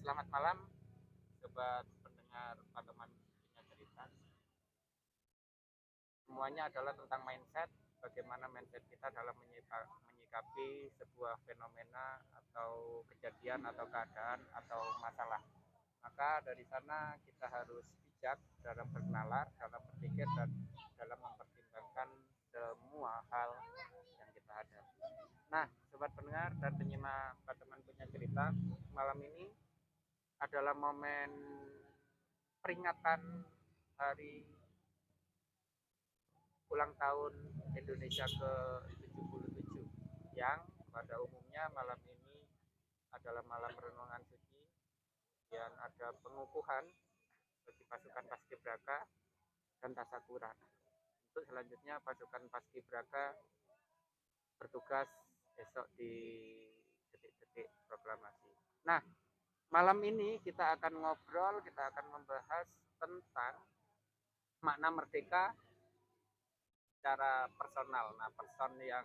Selamat malam, sobat pendengar Pademan punya cerita. Semuanya adalah tentang mindset, bagaimana mindset kita dalam menyikapi sebuah fenomena atau kejadian atau keadaan atau masalah. Maka dari sana kita harus bijak dalam bernalar, dalam berpikir, dan dalam mempertimbangkan semua hal yang kita hadapi. Nah, sobat pendengar dan penyimak Pademan punya cerita, malam ini adalah momen peringatan hari ulang tahun Indonesia ke-77 yang pada umumnya malam ini adalah malam renungan suci dan ada pengukuhan bagi pasukan Paskibraka dan Tasyakuran. Untuk selanjutnya pasukan Paskibraka bertugas besok di detik-detik proklamasi. Nah, malam ini kita akan ngobrol, kita akan membahas tentang makna merdeka secara personal. Nah, person yang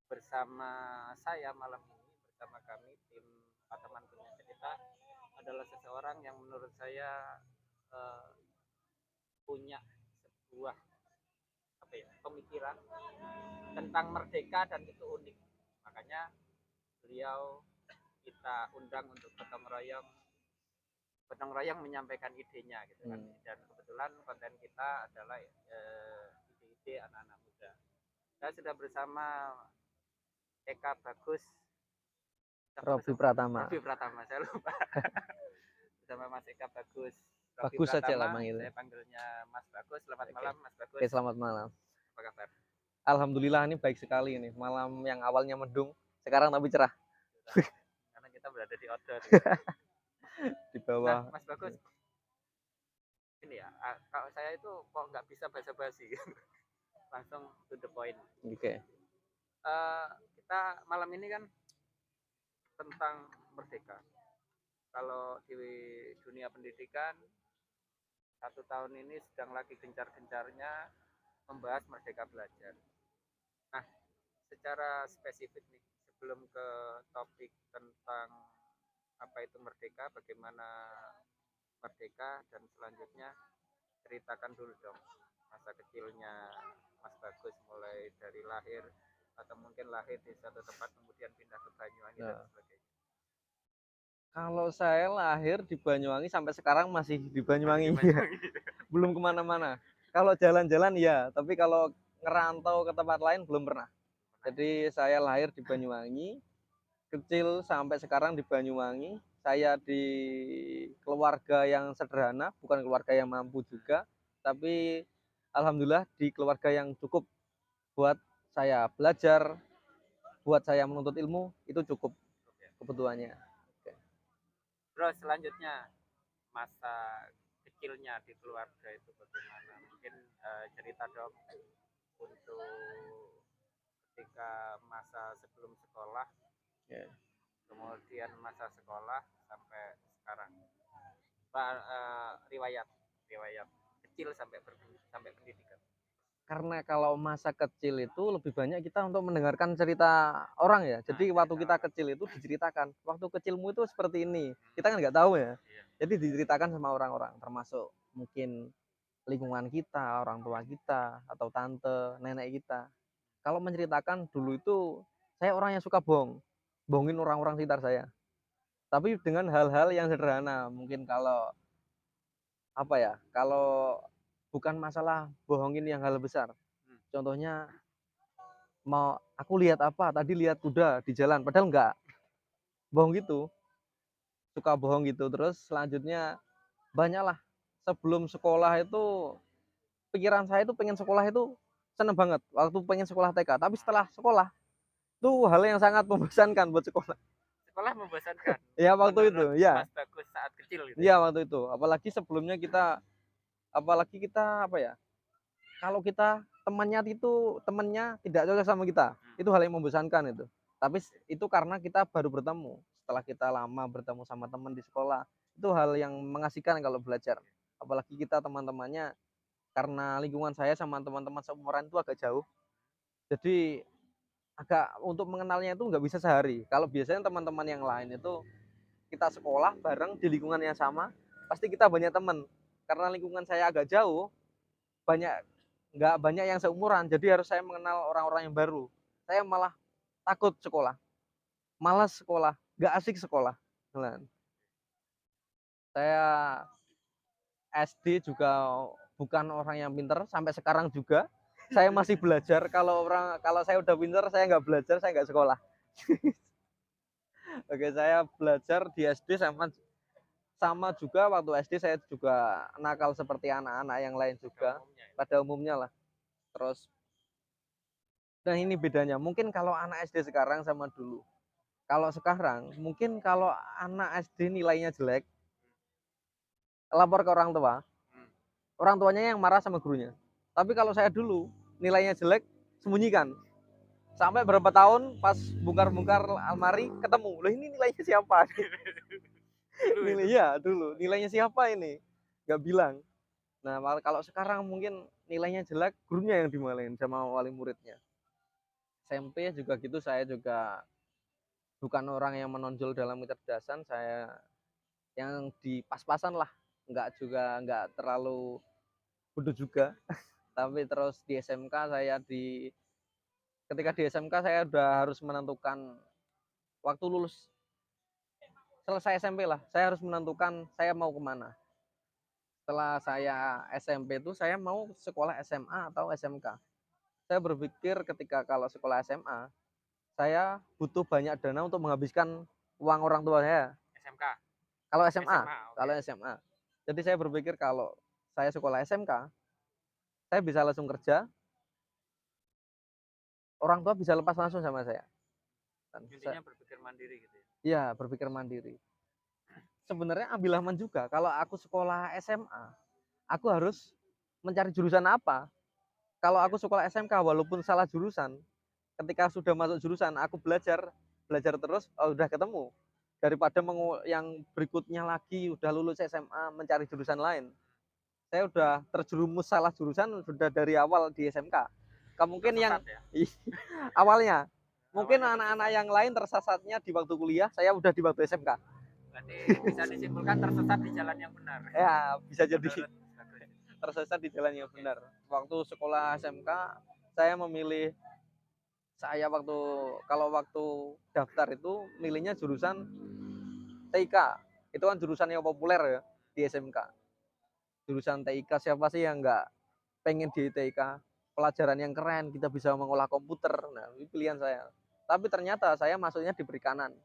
bersama saya malam ini, bersama kami tim Pademan punya cerita, adalah seseorang yang menurut saya eh, punya sebuah pemikiran tentang merdeka dan itu unik. Makanya beliau kita undang untuk gotong royong menyampaikan idenya gitu kan. Dan kebetulan konten kita adalah ide-ide anak-anak muda. Saya sudah bersama Eka Bagus Robi Pratama. Saya lupa. Bersama Mas Eka Bagus Robi Bagus Pratama, saja lah manggilnya. saya panggilnya Mas Bagus. Selamat malam Mas Bagus. Oke, selamat malam. Apa kabar? Alhamdulillah, ini baik sekali ini. Malam yang awalnya mendung, sekarang tapi cerah. Karena kita berada di outdoor. Di bawah. Nah, Mas Bagus, ini ya, kalau saya itu kok nggak bisa basa-basi, langsung to the point. Oke. Kita malam ini kan tentang merdeka. Kalau di dunia pendidikan, 1 tahun ini sedang lagi gencar-gencarnya membahas merdeka belajar. Nah, secara spesifik nih, sebelum ke topik tentang apa itu merdeka, bagaimana merdeka, dan selanjutnya ceritakan dulu dong masa kecilnya Mas Bagus, mulai dari lahir atau mungkin lahir di satu tempat kemudian pindah ke Banyuwangi dan sebagainya. Kalau saya lahir di Banyuwangi sampai sekarang masih di Banyuwangi. Belum kemana-mana. Kalau jalan-jalan ya, tapi kalau ngerantau ke tempat lain belum pernah. Jadi saya lahir di Banyuwangi, kecil sampai sekarang di Banyuwangi. Saya di keluarga yang sederhana, bukan keluarga yang mampu juga, tapi alhamdulillah di keluarga yang cukup buat saya belajar, buat saya menuntut ilmu, itu cukup kebutuhannya. Terus selanjutnya masa kecilnya di keluarga itu bagaimana? Mungkin cerita dong untuk ketika masa sebelum sekolah, kemudian masa sekolah sampai sekarang. Riwayat kecil sampai pendidikan. Karena kalau masa kecil itu lebih banyak kita untuk mendengarkan cerita orang ya. Jadi waktu kita kecil itu diceritakan, waktu kecilmu itu seperti ini. Kita kan nggak tahu ya. Jadi diceritakan sama orang-orang, termasuk mungkin lingkungan kita, orang tua kita, atau tante, nenek kita. Kalau menceritakan dulu itu, saya orang yang suka bohongin orang-orang sekitar saya. Tapi dengan hal-hal yang sederhana, mungkin kalau apa ya, kalau bukan masalah bohongin yang hal besar. Contohnya, mau aku lihat apa, tadi lihat kuda di jalan, padahal enggak. Bohong gitu, suka bohong gitu. Terus selanjutnya banyaklah, sebelum sekolah itu pikiran saya itu pengen sekolah itu seneng banget waktu pengen sekolah TK. Tapi setelah sekolah itu hal yang sangat membosankan buat sekolah. Sekolah membosankan. Ya waktu itu, ya. Mas Bagus saat kecil gitu. Iya waktu itu. Apalagi sebelumnya apalagi kita apa ya? Kalau kita temannya tidak cocok sama kita, itu hal yang membosankan itu. Tapi itu karena kita baru bertemu. Setelah kita lama bertemu sama teman di sekolah, itu hal yang mengasihkan kalau belajar. Apalagi kita teman-temannya, karena lingkungan saya sama teman-teman seumuran itu agak jauh. Jadi agak untuk mengenalnya itu nggak bisa sehari. Kalau biasanya teman-teman yang lain itu kita sekolah bareng di lingkungan yang sama, pasti kita banyak teman. Karena lingkungan saya agak jauh, banyak nggak banyak yang seumuran, jadi harus saya mengenal orang-orang yang baru. Saya malah takut sekolah, malas sekolah, nggak asik sekolah. Nah, saya SD juga bukan orang yang pinter, sampai sekarang juga saya masih belajar. Kalau saya udah pinter, saya nggak belajar, saya nggak sekolah. Oke, saya belajar di SD sama sama juga. Waktu SD saya juga nakal seperti anak-anak yang lain juga, pada umumnya lah. Terus, nah ini bedanya. Mungkin kalau anak SD sekarang sama dulu. Kalau sekarang, mungkin kalau anak SD nilainya jelek, lapor ke orang tua. Orang tuanya yang marah sama gurunya. Tapi kalau saya dulu, nilainya jelek, sembunyikan. Sampai berapa tahun pas bongkar-bongkar almari ketemu. Loh, ini nilainya siapa? Nilainya dulu, nilainya siapa ini? Gak bilang. Nah, kalau sekarang mungkin nilainya jelek, gurunya yang dimarahin sama wali muridnya. SMP juga gitu, saya juga bukan orang yang menonjol dalam kecerdasan, saya yang di pas-pasan lah, nggak terlalu bodoh juga. Tapi terus di SMK ketika di SMK saya udah harus menentukan waktu lulus, selesai SMP lah, saya harus menentukan saya mau kemana. Setelah saya SMP itu saya mau sekolah SMA atau SMK. Saya berpikir ketika kalau sekolah SMA, saya butuh banyak dana untuk menghabiskan uang orang tua saya. SMK. Kalau SMA, okay. kalau SMA. Jadi saya berpikir kalau saya sekolah SMK, saya bisa langsung kerja, orang tua bisa lepas langsung sama saya. Dan intinya berpikir mandiri gitu ya. Iya, berpikir mandiri. Sebenarnya ambil aman juga. Kalau aku sekolah SMA, aku harus mencari jurusan apa. Kalau aku sekolah SMK, walaupun salah jurusan, ketika sudah masuk jurusan, aku belajar terus, oh, udah ketemu. Daripada yang berikutnya lagi, udah lulus SMA, mencari jurusan lain. Saya udah terjerumus salah jurusan, sudah dari awal di SMK. Mungkin yang ya? Awalnya, mungkin anak-anak yang lain tersesatnya di waktu kuliah, saya udah di waktu SMK. Berarti bisa disimpulkan tersesat di jalan yang benar. Ya, bisa jadi tersesat di jalan yang benar. Waktu sekolah SMK, saya memilih waktu daftar itu milihnya jurusan TIK. Itu kan jurusan yang populer ya di SMK. Jurusan TIK, siapa sih yang nggak pengen di TIK? Pelajaran yang keren, kita bisa mengolah komputer. Nah, ini pilihan saya. Tapi ternyata saya masuknya di perikanan.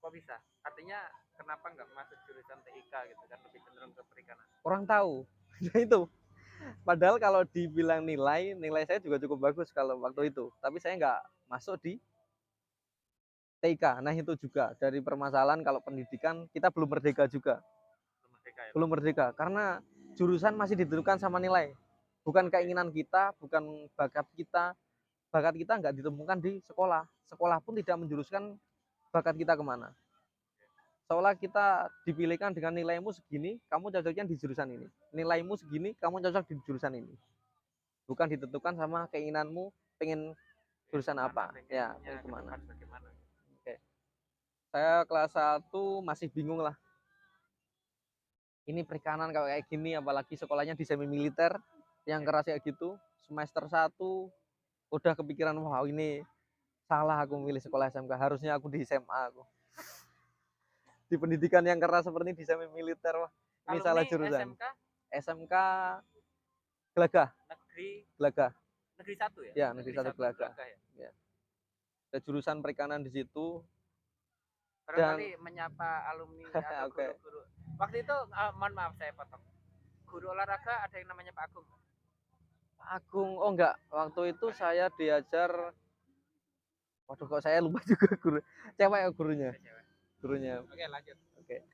Kok bisa? Artinya kenapa nggak masuk jurusan TIK gitu kan, lebih cenderung ke perikanan? Kurang tahu. Nah, itu. Padahal kalau dibilang nilai saya juga cukup bagus kalau waktu itu. Tapi saya nggak masuk di TIK. Nah, itu juga dari permasalahan kalau pendidikan kita belum merdeka juga. Belum merdeka karena jurusan masih ditentukan sama nilai. Bukan keinginan kita, bukan bakat kita. Bakat kita nggak ditemukan di sekolah. Sekolah pun tidak menjuruskan bakat kita kemana. Seolah kita dipilihkan dengan nilaimu segini, kamu cocoknya di jurusan ini. Nilaimu segini, kamu cocok di jurusan ini. Bukan ditentukan sama keinginanmu, pengen jurusan apa. Ya, pengen kemana. Oke. Saya kelas 1 masih bingung lah. Ini perikanan kalau kayak gini, apalagi sekolahnya di semi militer, yang keras kayak gitu. Semester 1 udah kepikiran, wah ini salah aku memilih sekolah SMK, harusnya aku di SMA aku. Di pendidikan yang keras seperti di semi militer, wah ini salah jurusan. SMK Gelagah. Gelagah. Negeri 1 ya? Ya, Negeri 1 Gelagah. Ya. Ada jurusan perikanan di situ. Barangkali menyapa alumni atau guru-guru. Waktu itu, mohon maaf saya potong. Guru olahraga ada yang namanya Pak Agung? Pak Agung, oh enggak. Waktu itu saya diajar, waduh kok saya lupa juga guru. Cewek gurunya. Gurunya. Oke, lanjut. Oke.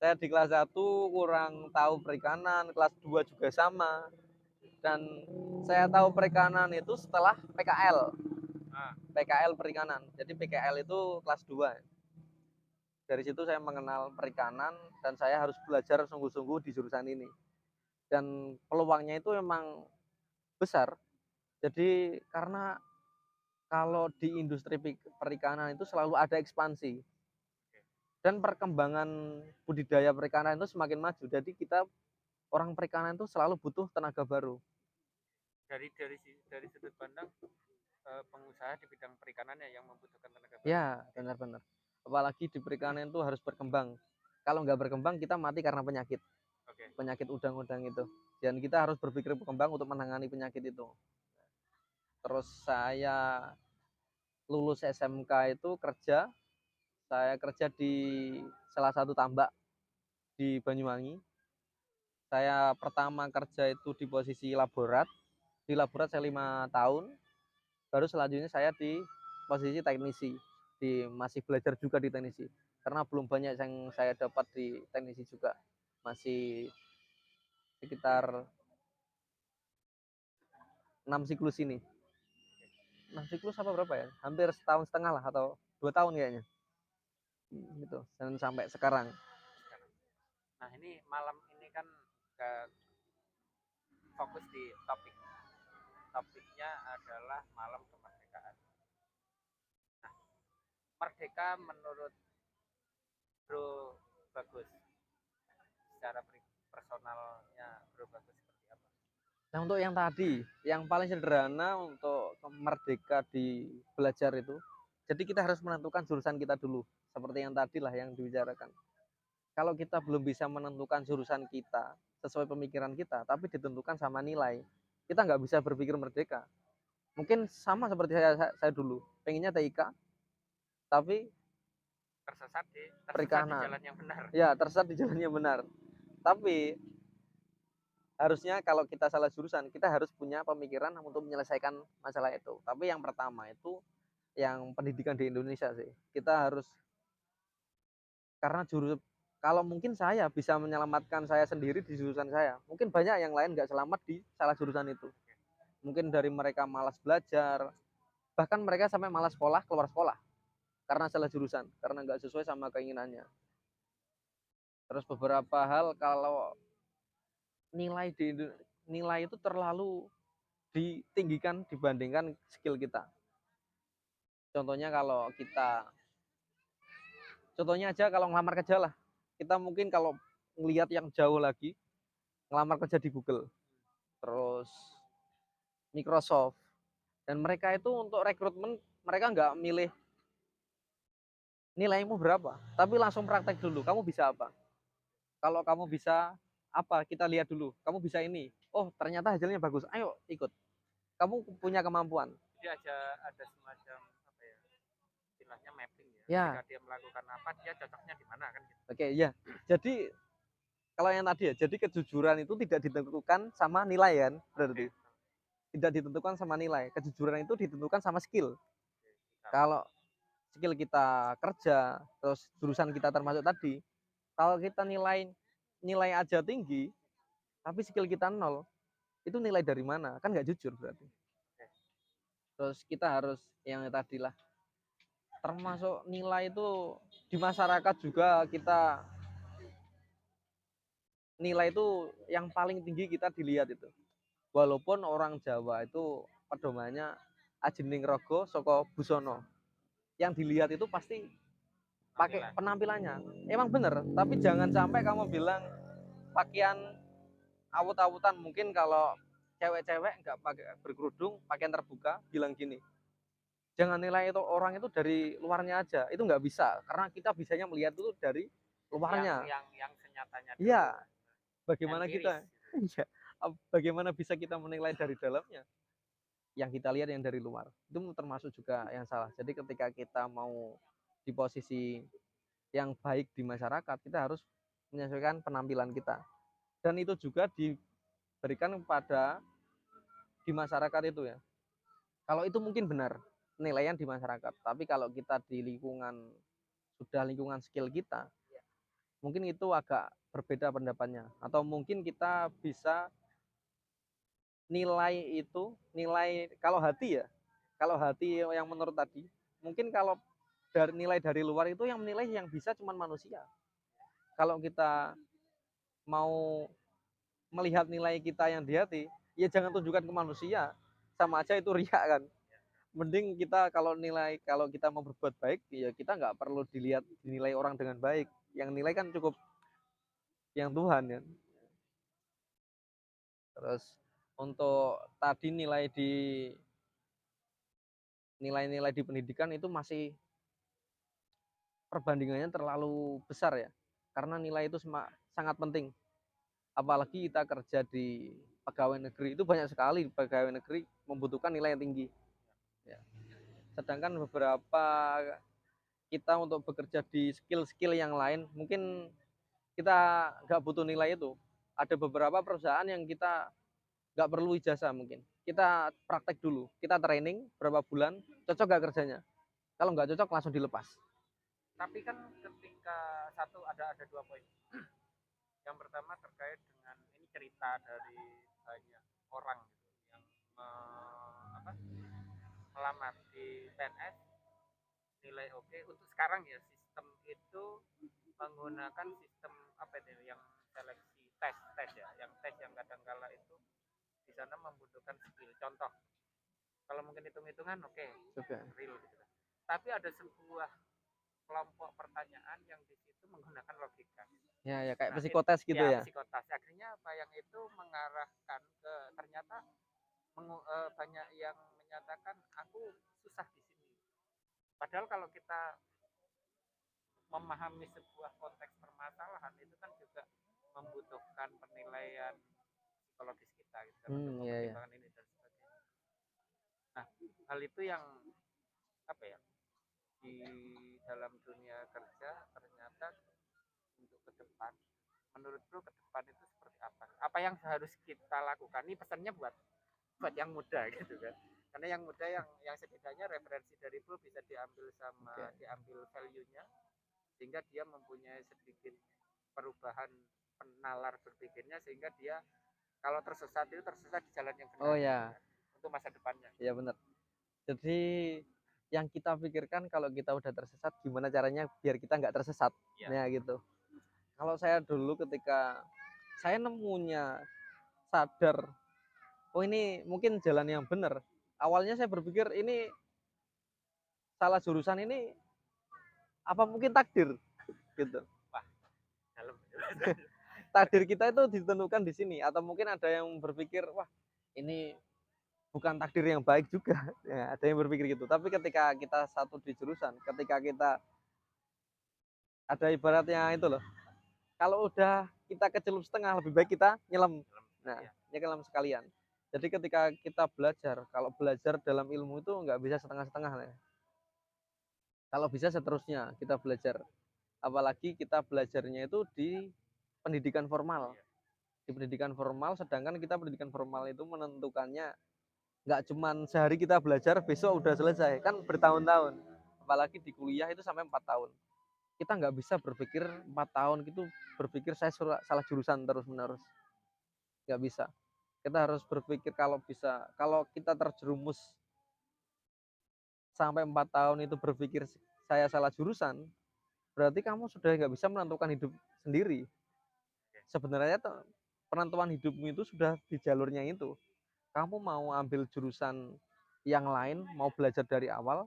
Saya di kelas 1 kurang tahu perikanan, kelas 2 juga sama. Dan saya tahu perikanan itu setelah PKL. PKL perikanan. Jadi PKL itu kelas 2. Dari situ saya mengenal perikanan dan saya harus belajar sungguh-sungguh di jurusan ini. Dan peluangnya itu memang besar. Jadi karena kalau di industri perikanan itu selalu ada ekspansi. dan perkembangan budidaya perikanan itu semakin maju. Jadi kita orang perikanan itu selalu butuh tenaga baru. Dari sudut pandang pengusaha di bidang perikanannya yang membutuhkan tenaga baru. Ya, benar-benar. Apalagi di perikanan itu harus berkembang. Kalau nggak berkembang kita mati karena penyakit. Oke. Penyakit udang-udang itu. Dan kita harus berpikir berkembang untuk menangani penyakit itu. Terus saya lulus SMK itu kerja. Saya kerja di salah satu tambak di Banyuwangi. Saya pertama kerja itu di posisi laborat. Di laborat saya 5 tahun. Baru selanjutnya saya di posisi teknisi. Masih belajar juga di teknisi. Karena belum banyak yang saya dapat di teknisi juga. Masih sekitar 6 siklus ini. 6 siklus apa berapa ya? Hampir setahun setengah lah atau 2 tahun kayaknya. Gitu. Dan sampai sekarang. Nah, ini malam ini kan fokus di topiknya adalah malam kemerdekaan. Nah, merdeka menurut Bro Bagus, secara personalnya Bro Bagus seperti apa? Nah, untuk yang tadi, yang paling sederhana untuk merdeka di belajar itu, jadi kita harus menentukan jurusan kita dulu, seperti yang tadi lah yang dibicarakan. Kalau kita belum bisa menentukan jurusan kita sesuai pemikiran kita, tapi ditentukan sama nilai, kita nggak bisa berpikir merdeka. Mungkin sama seperti saya dulu, pengennya TIK, tapi tersesat di perikanan. jalan yang benar. Ya, tersesat di jalan yang benar. Tapi harusnya kalau kita salah jurusan, kita harus punya pemikiran untuk menyelesaikan masalah itu. Tapi yang pertama itu yang pendidikan di Indonesia sih. Kita harus, karena kalau mungkin saya bisa menyelamatkan saya sendiri di jurusan saya, mungkin banyak yang lain nggak selamat di salah jurusan itu. Mungkin dari mereka malas belajar, bahkan mereka sampai malas sekolah, keluar sekolah karena salah jurusan, karena nggak sesuai sama keinginannya. Terus beberapa hal, kalau nilai itu terlalu ditinggikan dibandingkan skill kita. Contohnya aja kalau ngelamar kerja lah, kita mungkin kalau ngelihat yang jauh lagi, ngelamar kerja di Google, terus Microsoft, dan mereka itu untuk rekrutmen, mereka nggak milih nilaimu berapa, tapi langsung praktek dulu, kamu bisa apa. Kalau kamu bisa apa, kita lihat dulu, kamu bisa ini, oh ternyata hasilnya bagus, ayo ikut, kamu punya kemampuan. Jadi ada semacam apa ya, istilahnya mapping ya. Ya. Ketika dia melakukan apa, dia cocoknya di mana kan gitu. Oke, ya. Jadi kalau yang tadi ya, jadi kejujuran itu tidak ditentukan sama nilai kan, berarti. Tidak ditentukan sama nilai. Kejujuran itu ditentukan sama skill. Kalau skill kita kerja, terus jurusan kita termasuk tadi, kalau kita nilai aja tinggi, tapi skill kita nol, itu nilai dari mana? Kan nggak jujur berarti. Terus kita harus yang tadi lah, termasuk nilai itu di masyarakat juga, kita nilai itu yang paling tinggi kita dilihat itu. Walaupun orang Jawa itu pedomannya ajening rogo soko busono, yang dilihat itu pasti pakai penampilannya. Emang bener, tapi jangan sampai kamu bilang pakaian awut-awutan. Mungkin kalau cewek-cewek nggak pakai berkerudung, pakaian terbuka, bilang gini, jangan nilai itu orang itu dari luarnya aja, itu nggak bisa, karena kita bisanya melihat itu dari luarnya. Yang senyatanya. Iya, bagaimana kita, iya, bagaimana bisa kita menilai dari dalamnya? Yang kita lihat yang dari luar, itu termasuk juga yang salah. Jadi ketika kita mau di posisi yang baik di masyarakat, kita harus menyesuaikan penampilan kita. Dan itu juga diberikan kepada di masyarakat itu ya. Kalau itu mungkin benar penilaian di masyarakat, tapi kalau kita di lingkungan skill kita, mungkin itu agak berbeda pendapatnya. Atau mungkin kita bisa nilai kalau hati ya, kalau hati yang menurut tadi, mungkin kalau nilai dari luar itu yang menilai yang bisa cuma manusia. Kalau kita mau melihat nilai kita yang di hati, ya jangan tunjukkan ke manusia, sama aja itu riak kan. mending kita kalau kita mau berbuat baik ya kita nggak perlu dinilai orang dengan baik, yang nilai kan cukup yang Tuhan ya. Terus untuk tadi nilai-nilai di pendidikan itu masih perbandingannya terlalu besar ya, karena nilai itu sangat penting, apalagi kita kerja di pegawai negeri, itu banyak sekali pegawai negeri membutuhkan nilai yang tinggi ya. Sedangkan beberapa kita untuk bekerja di skill-skill yang lain mungkin kita nggak butuh nilai itu. Ada beberapa perusahaan yang kita nggak perlu ijazah, mungkin kita praktek dulu, kita training berapa bulan, cocok nggak kerjanya, kalau nggak cocok langsung dilepas. Tapi kan ketika ada dua poin. Yang pertama terkait dengan ini cerita dari banyak orang gitu, yang melamar di PNS nilai oke. Untuk sekarang ya sistem itu menggunakan sistem apa itu yang seleksi tes ya, yang tes yang kadang-kala itu di sana membutuhkan skill. Contoh, kalau mungkin hitung-hitungan oke, real gitu kan. Tapi ada sebuah kelompok pertanyaan yang di situ menggunakan logika. Ya kayak psikotes gitu ya. Psikotes. Akhirnya apa yang itu mengarahkan ke ternyata banyak yang menyatakan aku susah di sini. Padahal kalau kita memahami sebuah konteks permasalahan itu kan juga membutuhkan penilaian psikologis kita gitu kan, untuk mempertimbangkan ini dan sebagainya. Nah, hal itu yang apa ya, di dalam dunia kerja ternyata untuk ke depan, menurut bro ke depan itu seperti apa yang harus kita lakukan. Ini pesannya buat yang muda gitu kan, karena yang muda yang setidaknya referensi dari bro bisa diambil diambil value-nya, sehingga dia mempunyai sedikit perubahan penalar berpikirnya, sehingga dia kalau tersesat itu tersesat di jalan yang benar. Oh ya, untuk masa depannya. Ya benar. Jadi yang kita pikirkan kalau kita udah tersesat, gimana caranya biar kita nggak tersesat, ya gitu. Kalau saya dulu ketika saya nemunya sadar, oh ini mungkin jalan yang benar. Awalnya saya berpikir ini salah jurusan, ini apa mungkin takdir gitu. Wah, dalam. Takdir kita itu ditentukan di sini, atau mungkin ada yang berpikir wah ini bukan takdir yang baik juga. Ya, ada yang berpikir gitu. Tapi ketika kita satu di jurusan, ketika kita ada ibaratnya itu loh, kalau udah kita kecelup setengah, lebih baik kita nyelam. Nah, nyelam sekalian. Jadi ketika kita belajar, kalau belajar dalam ilmu itu nggak bisa setengah-setengah ya. Kalau bisa seterusnya kita belajar. Apalagi kita belajarnya itu di pendidikan formal. Di pendidikan formal, sedangkan kita pendidikan formal itu menentukannya nggak cuman sehari kita belajar besok udah selesai, kan bertahun-tahun. Apalagi di kuliah itu sampai 4 tahun. Kita nggak bisa berpikir 4 tahun gitu, berpikir saya salah jurusan terus menerus, nggak bisa. Kita harus berpikir kalau kita terjerumus sampai 4 tahun itu berpikir saya salah jurusan, berarti kamu sudah nggak bisa menentukan hidup sendiri. Sebenarnya penentuan hidupmu itu sudah di jalurnya itu. Kamu mau ambil jurusan yang lain, mau belajar dari awal,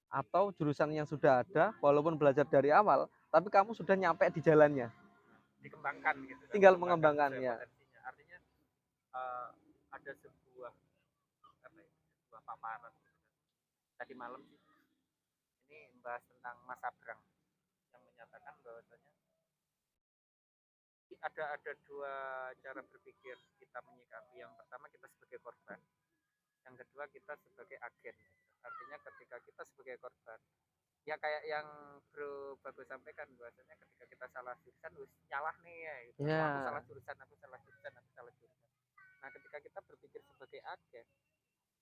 atau jurusan yang sudah ada, walaupun belajar dari awal, tapi kamu sudah nyampe di jalannya. Dikembangkan gitu. Tinggal mengembangkan ya. Artinya ada sebuah paparan tadi malam sih. Ini membahas tentang Mas Abrang yang menyatakan bahwasanya ada dua cara berpikir kita menyikapi. Yang pertama kita sebagai korban, yang kedua kita sebagai agen. Artinya ketika kita sebagai korban, ya kayak yang Bro Bagus sampaikan, bahwasanya ketika kita salah jurusan nyalah nih ya gitu. Aku salah jurusan. Nah ketika kita berpikir sebagai agen,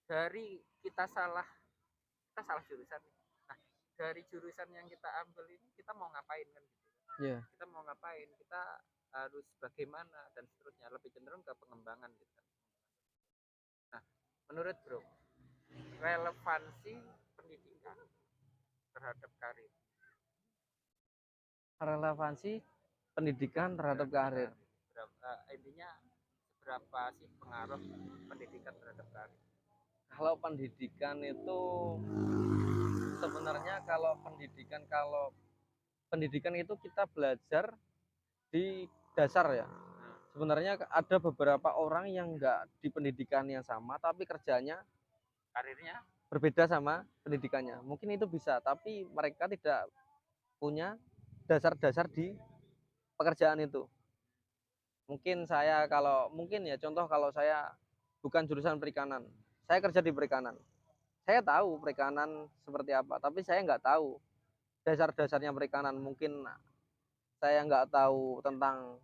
dari kita salah jurusan, nah dari jurusan yang kita ambil ini kita mau ngapain kan gitu. Kita mau ngapain, kita harus bagaimana dan seterusnya, lebih cenderung ke pengembangan gitu. Nah menurut bro, relevansi pendidikan terhadap karir. Relevansi pendidikan terhadap karir. Intinya seberapa sih pengaruh pendidikan terhadap karir? Kalau pendidikan itu sebenarnya kalau pendidikan itu kita belajar di dasar ya. Sebenarnya ada beberapa orang yang enggak di pendidikan yang sama tapi kerjanya Karirnya berbeda sama pendidikannya. Mungkin itu bisa, tapi mereka tidak punya dasar-dasar di pekerjaan itu. Mungkin ya contoh, kalau saya bukan jurusan perikanan, saya kerja di perikanan. Saya tahu perikanan seperti apa, tapi saya nggak tahu dasar-dasarnya perikanan. Mungkin saya nggak tahu tentang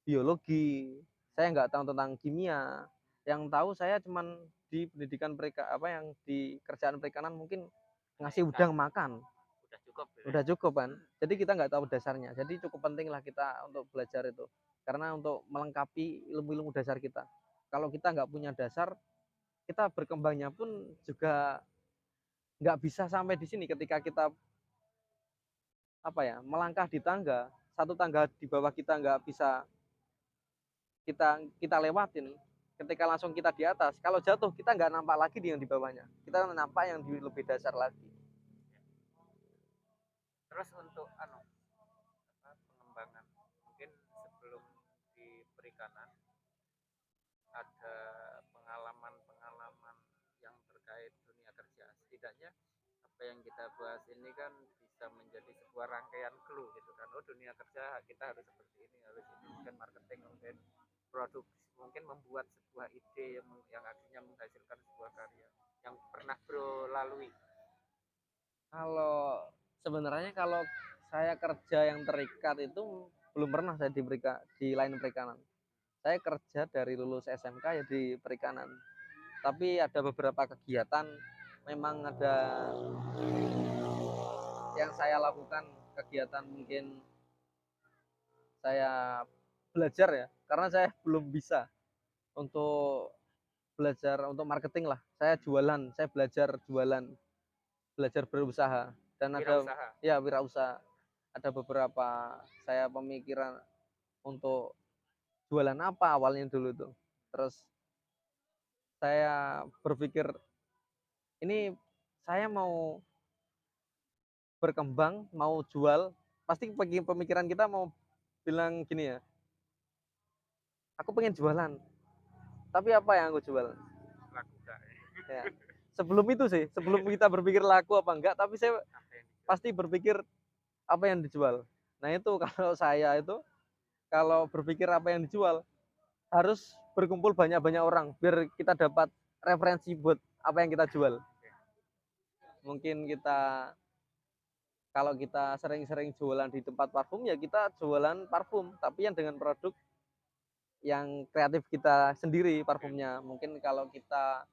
biologi, saya nggak tahu tentang kimia. Yang tahu saya cuman di pendidikan yang di kerjaan perikanan mungkin ngasih udang makan, udah cukup gitu ya. udah cukup kan. Jadi kita nggak tahu dasarnya. Jadi cukup penting lah kita untuk belajar itu, karena untuk melengkapi ilmu-ilmu dasar kita. Kalau kita nggak punya dasar, kita berkembangnya pun juga nggak bisa sampai di sini. Ketika kita melangkah di tangga, satu tangga di bawah kita nggak bisa kita lewatin, ketika langsung kita di atas, kalau jatuh kita nggak nampak lagi di yang di bawahnya, kita nampak yang di lebih dasar lagi. Terus untuk pengembangan, mungkin sebelum di perikanan ada pengalaman-pengalaman yang terkait dunia kerja. Setidaknya apa yang kita bahas ini kan bisa menjadi sebuah rangkaian clue gitu kan. Oh, dunia kerja kita harus seperti ini, harus ini. Mungkin marketing, mungkin produk, mungkin membuat sebuah ide yang akhirnya menghasilkan sebuah karya yang pernah bro lalui. Kalau sebenarnya kalau saya kerja yang terikat itu belum pernah saya di line perikanan. Saya kerja dari lulus SMK ya di perikanan, tapi ada beberapa kegiatan, memang ada yang saya lakukan, kegiatan mungkin saya belajar ya, karena saya belum bisa untuk belajar untuk marketing lah. Saya jualan, saya belajar jualan, belajar berusaha, dan ada Wirausaha. ya wirausaha. Ada beberapa saya pemikiran untuk jualan apa awalnya dulu tuh. Terus saya berpikir, ini saya mau berkembang, mau jual, pasti pemikiran kita mau bilang gini ya, aku pengen jualan, tapi apa yang aku jual? Laku gak Ya. Sebelum itu sih, sebelum kita berpikir laku apa enggak, tapi saya pasti berpikir apa yang dijual. Nah itu kalau saya itu, kalau berpikir apa yang dijual, harus berkumpul banyak-banyak orang biar kita dapat referensi buat apa yang kita jual. Mungkin kalau kita sering-sering jualan di tempat parfum, ya kita jualan parfum, tapi yang dengan produk yang kreatif kita sendiri parfumnya. Mungkin kalau kita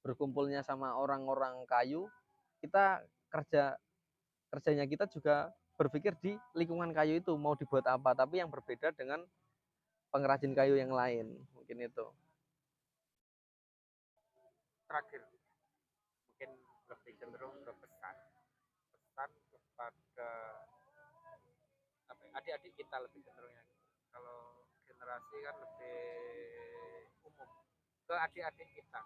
berkumpulnya sama orang-orang kayu, kita kerjanya kita juga berpikir di lingkungan kayu itu mau dibuat apa, tapi yang berbeda dengan pengrajin kayu yang lain. Mungkin itu. Terakhir, mungkin lebih cenderung ke pesan kepada adik-adik kita, lebih cenderungnya. Kalau generasi kan lebih umum, ke adik-adik kita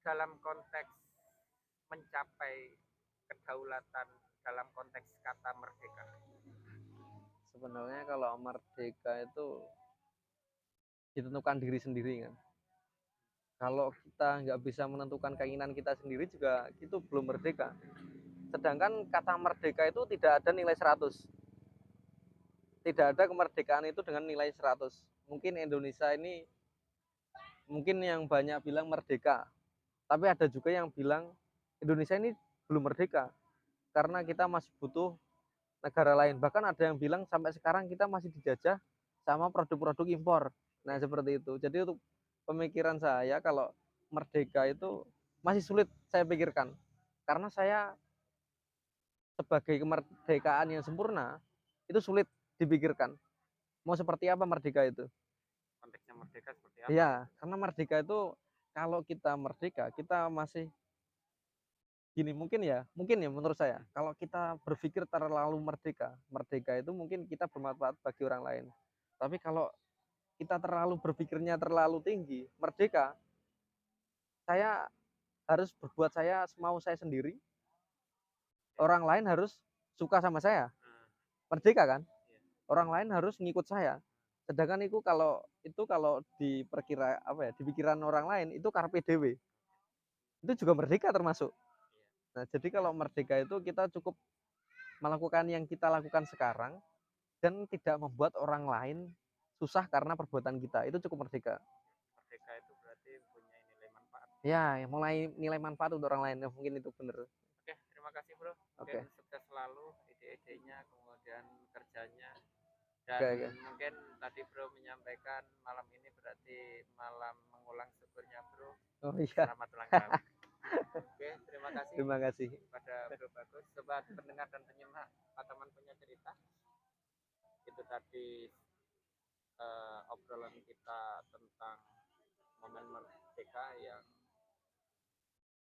dalam konteks mencapai kedaulatan, dalam konteks kata merdeka. Sebenarnya kalau merdeka itu ditentukan diri sendiri kan. Kalau kita nggak bisa menentukan keinginan kita sendiri juga itu belum merdeka. Sedangkan kata merdeka itu tidak ada nilai 100. Tidak ada kemerdekaan itu dengan nilai 100. Mungkin Indonesia ini, mungkin yang banyak bilang merdeka, tapi ada juga yang bilang Indonesia ini belum merdeka karena kita masih butuh negara lain. Bahkan ada yang bilang sampai sekarang kita masih dijajah sama produk-produk impor. Nah seperti itu. Jadi untuk pemikiran saya, kalau merdeka itu masih sulit saya pikirkan, karena saya sebagai kemerdekaan yang sempurna itu sulit dipikirkan. Mau seperti apa merdeka itu? Konteksnya merdeka seperti apa? Iya, karena merdeka itu, kalau kita merdeka, kita masih gini, mungkin ya menurut saya, kalau kita berpikir terlalu merdeka itu mungkin kita bermanfaat bagi orang lain. Tapi kalau kita terlalu berpikirnya terlalu tinggi, merdeka saya harus berbuat saya semau saya sendiri, orang lain harus suka sama saya. Merdeka kan? Iya. Orang lain harus ngikut saya. Sedangkan itu kalau diperkira apa ya, di pikiran orang lain itu carpe diem. Itu juga merdeka termasuk. Nah, jadi kalau merdeka itu kita cukup melakukan yang kita lakukan sekarang dan tidak membuat orang lain susah karena perbuatan kita. Itu cukup merdeka. Merdeka itu berarti punya nilai manfaat. Ya, mulai nilai manfaat untuk orang lain. Ya, mungkin itu benar. Oke, terima kasih bro. Mungkin Oke. sukses selalu ide-idenya, kemudian kerjanya. Oke, Dan oke. mungkin tadi bro menyampaikan malam ini berarti malam mengulang syukurnya bro. Oh iya, Selamat ulang tahun. Oke, terima kasih terima kasih. pada Bro Bagus, sobat pendengar dan penyimak teman punya cerita. Itu tadi obrolan kita tentang momen merdeka, yang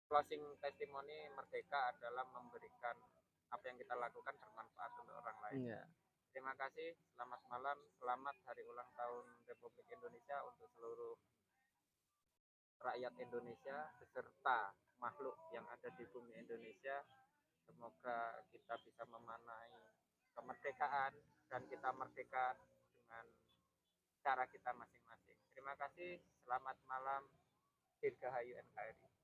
closing testimoni merdeka adalah memberikan apa yang kita lakukan bermanfaat untuk orang lain. Iya. Terima kasih, selamat malam, selamat hari ulang tahun Republik Indonesia untuk seluruh rakyat Indonesia beserta makhluk yang ada di bumi Indonesia. Semoga kita bisa memanai kemerdekaan dan kita merdeka dengan cara kita masing-masing. Terima kasih, selamat malam, Dirgahayu NKRI.